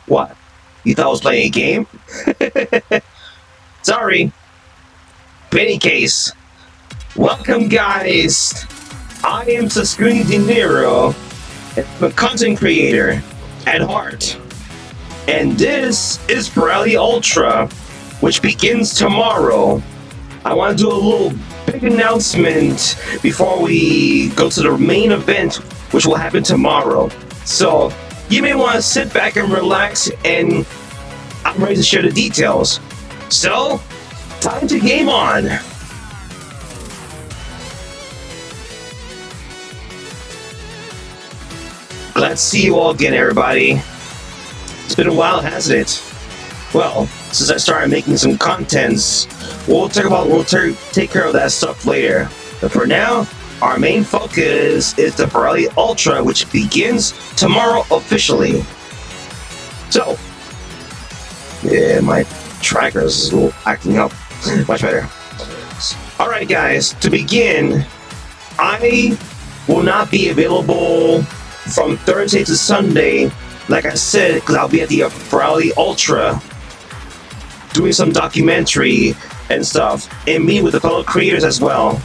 What? You thought I was playing a game? Sorry. In any case, welcome guys. I am Saskune De Niro, a content creator at heart. And this is Furality Ultra, which begins tomorrow. I want to do a little big announcement before we go to the main event, which will happen tomorrow. So you may want to sit back and relax, and I'm ready to share the details. So, time to game on. Glad to see you all again, everybody. It's been a while, hasn't it? Well, since I started making some contents, we'll take care of that stuff later. But for now, our main focus is the Furality Ultra, which begins tomorrow officially. So, yeah, my tracker is a little acting up. Much better. Alright guys, to begin, I will not be available from Thursday to Sunday, like I said, because I'll be at the Furality Ultra doing some documentary and stuff, and meeting with the fellow creators as well.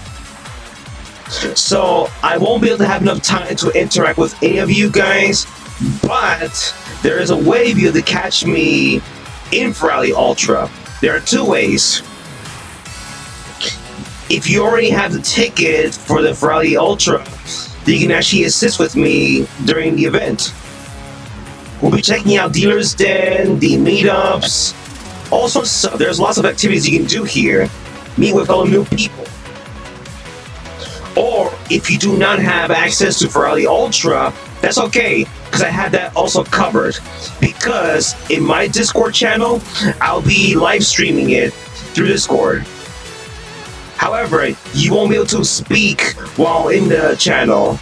So I won't be able to have enough time to interact with any of you guys, but there is a way for you to catch me in Furality Ultra. There are two ways. If you already have the ticket for the Furality Ultra, then you can actually assist with me during the event. We'll be checking out Dealer's Den, the meetups, all sorts of stuff. There's lots of activities you can do here. Meet with fellow new people. Or if you do not have access to Furality Ultra, that's okay, because I have that also covered. Because in my Discord channel, I'll be live streaming it through Discord. However, you won't be able to speak while in the channel.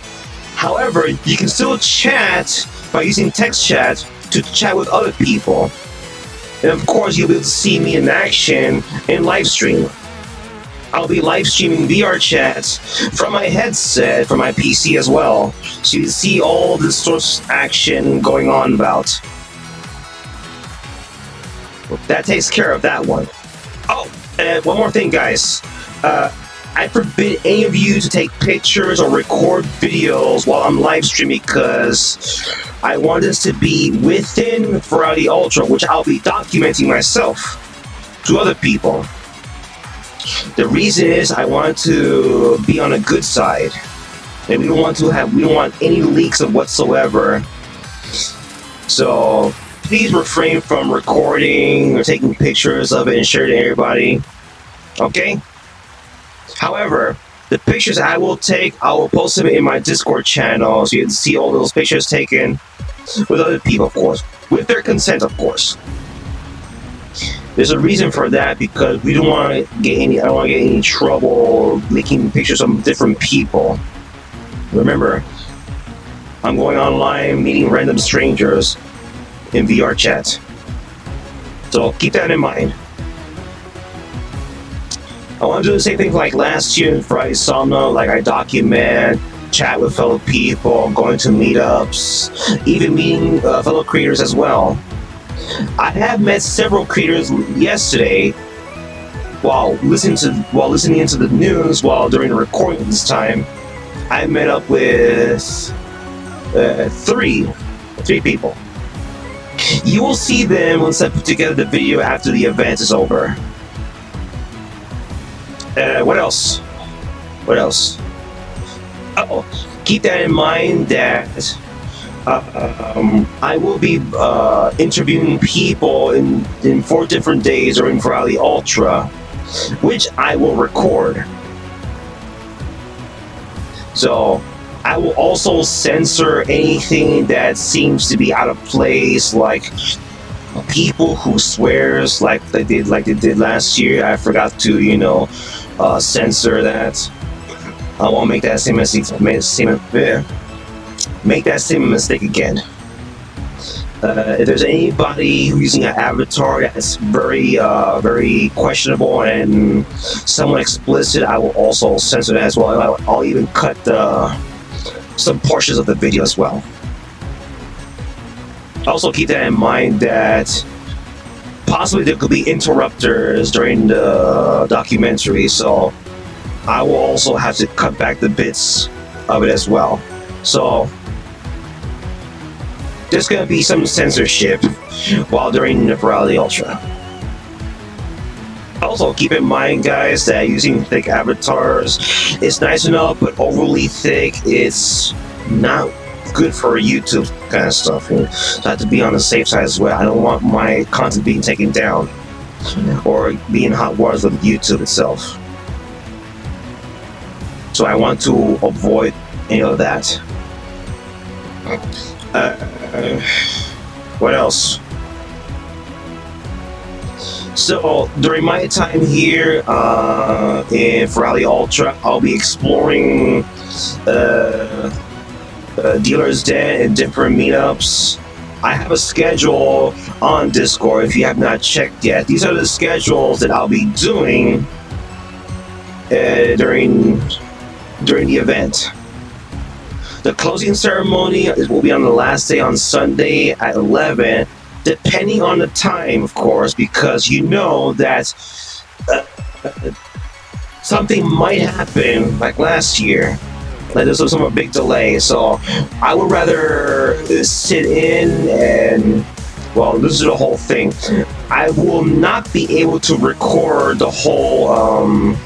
However, you can still chat by using text chat to chat with other people. And of course, you'll be able to see me in action in live stream. I'll be live streaming VR chats from my headset, from my PC as well, so you can see all the sorts of action going on about. That takes care of that one. Oh, and one more thing, guys. I forbid any of you to take pictures or record videos while I'm live streaming, because I want this to be within Furality Ultra, which I'll be documenting myself to other people. The reason is I want to be on a good side, and we don't want any leaks of whatsoever. So please refrain from recording or taking pictures of it and share it to everybody. Okay? However, the pictures I will take, I will post them in my Discord channel, so you can see all those pictures taken with other people, of course, with their consent, of course. There's a reason for that, because we don't want to get any. I don't want to get any trouble making pictures of different people. Remember, I'm going online, meeting random strangers in VR chat, so keep that in mind. I want to do the same thing like last year in Friday Somno, like I document, chat with fellow people, going to meetups, even meeting fellow creators as well. I have met several creators yesterday while listening into the news during the recording this time. I met up with three people. You will see them once I put together the video after the event is over. What else? Oh, keep that in mind that I will be interviewing people in 4 different days during Furality Ultra, which I will record. So I will also censor anything that seems to be out of place, like people who swears like they did last year. I forgot to, censor that. I won't make that same mistake again. If there's anybody who's using an avatar that's very questionable and somewhat explicit, I will also censor that as well. I'll even cut some portions of the video as well. Also keep that in mind that possibly there could be interrupters during the documentary, so I will also have to cut back the bits of it as well. So there's gonna be some censorship while during the Furality Ultra. Also, keep in mind, guys, that using thick avatars is nice enough, but overly thick, it's not good for YouTube kind of stuff. So I have to be on the safe side as well. I don't want my content being taken down or being hot waters with YouTube itself. So I want to avoid any of that. What else? So during my time here in Furality Ultra, I'll be exploring Dealer's Den and different meetups. I have a schedule on Discord if you have not checked yet. These are the schedules that I'll be doing during the event. The closing ceremony will be on the last day on Sunday at 11, depending on the time, of course, because you know that something might happen like last year. Like there's some big delay, so I would rather sit in and, well, this is the whole thing. I will not be able to record the whole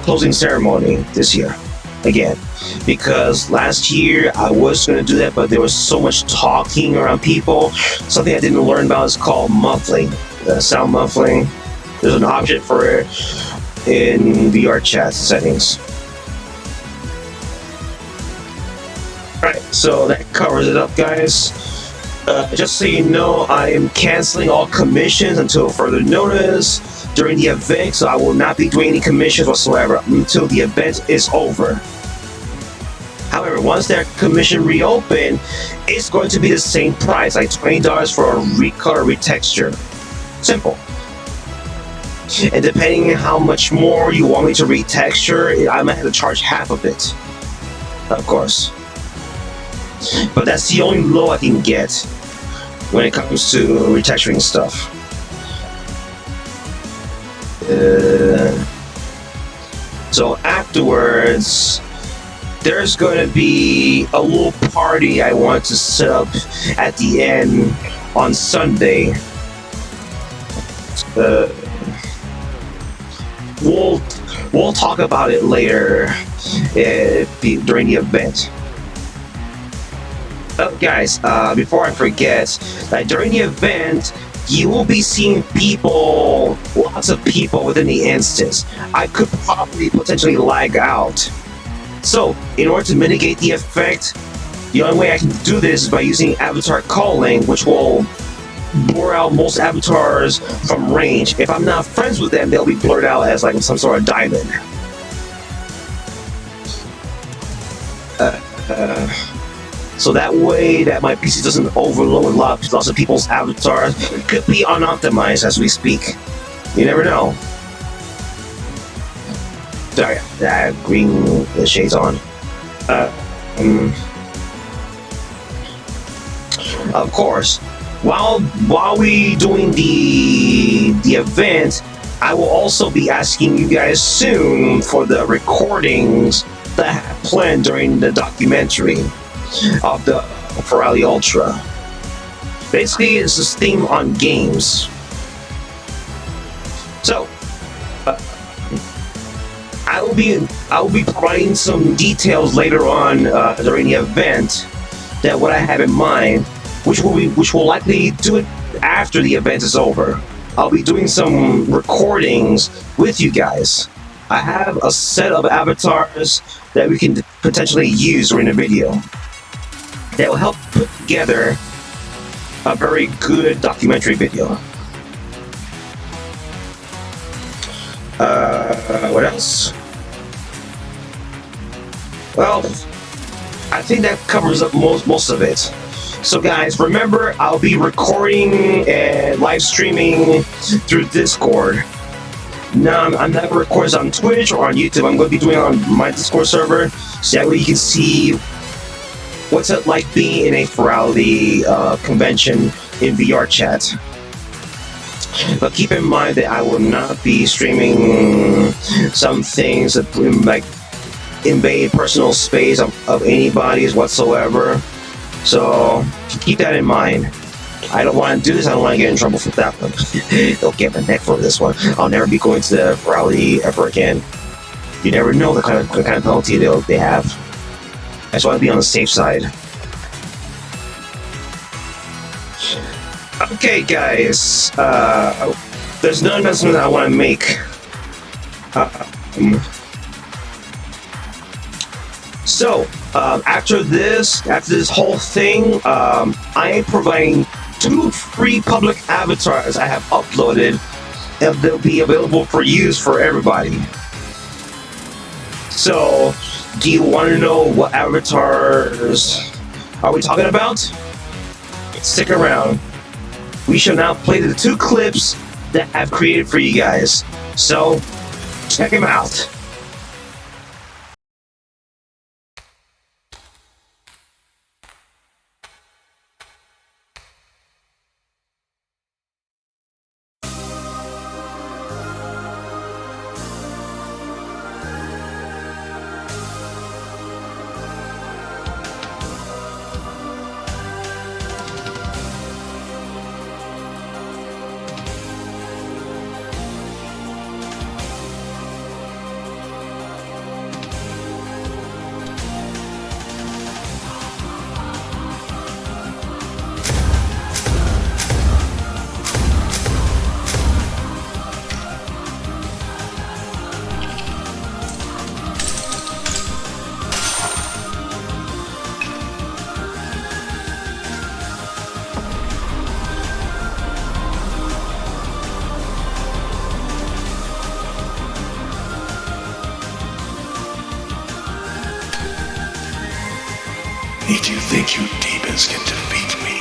closing ceremony this year again, because last year I was going to do that, but there was so much talking around people. Something I didn't learn about is called muffling, sound muffling. There's an option for it in VR chat settings. Alright, so that covers it up, guys. Just so you know, I am canceling all commissions until further notice during the event, so I will not be doing any commissions whatsoever until the event is over. However, once that commission reopen, it's going to be the same price, like $20 for a recolor retexture. Simple. And depending on how much more you want me to retexture, I might have to charge half of it, of course. But that's the only low I can get when it comes to retexturing stuff. So afterwards, there's going to be a little party I want to set up at the end on Sunday. We'll talk about it later during the event. Guys, before I forget, during the event, you will be seeing people, lots of people within the instance. I could probably potentially lag out. So, in order to mitigate the effect, the only way I can do this is by using avatar culling, which will blur out most avatars from range. If I'm not friends with them, they'll be blurred out as like some sort of diamond. So that way that my PC doesn't overload lots of people's avatars. It could be unoptimized as we speak. You never know. Sorry, that green shades on. Of course, while we doing the event, I will also be asking you guys soon for the recordings that I have planned during the documentary of the Furality Ultra. Basically, it's this theme on games. So, I will be providing some details later on during the event that what I have in mind, which will likely do it after the event is over. I'll be doing some recordings with you guys. I have a set of avatars that we can potentially use during the video that will help put together a very good documentary video. What else? Well, I think that covers up most of it. So guys, remember, I'll be recording and live streaming through Discord. Now, I'm not recording on Twitch or on YouTube. I'm going to be doing it on my Discord server, so that way you can see what's it like being in a Furality convention in VR chat. But keep in mind that I will not be streaming some things that like invade personal space of anybody's whatsoever. So keep that in mind. I don't want to do this. I don't want to get in trouble for that one. They'll get my neck for this one. I'll never be going to the Furality ever again. You never know the kind of penalty they have. I just want to be on the safe side. Okay, guys. There's no investment that I want to make. So, after this whole thing, I am providing 2 free public avatars I have uploaded, and they'll be available for use for everybody. So, do you want to know what avatars are we talking about? Stick around. We shall now play the 2 clips that I've created for you guys. So, check them out. If you think you demons can defeat me,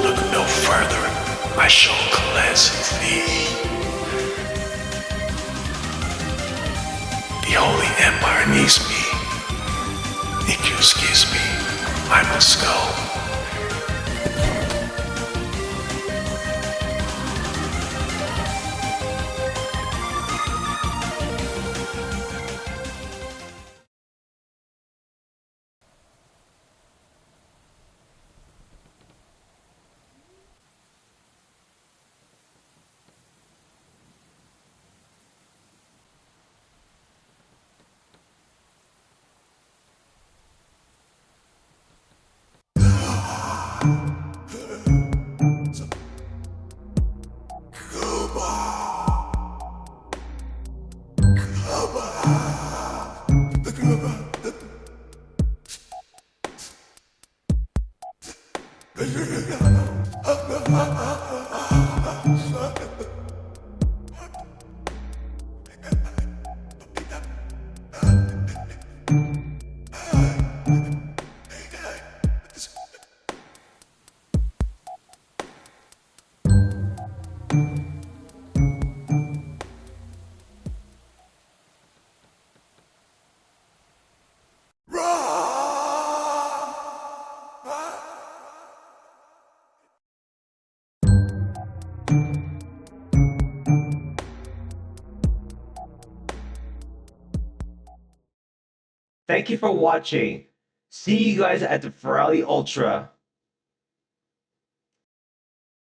look no further. I shall cleanse thee. The Holy Empire needs me. Excuse me, I must go. Thank you for watching. See you guys at the Furality Ultra.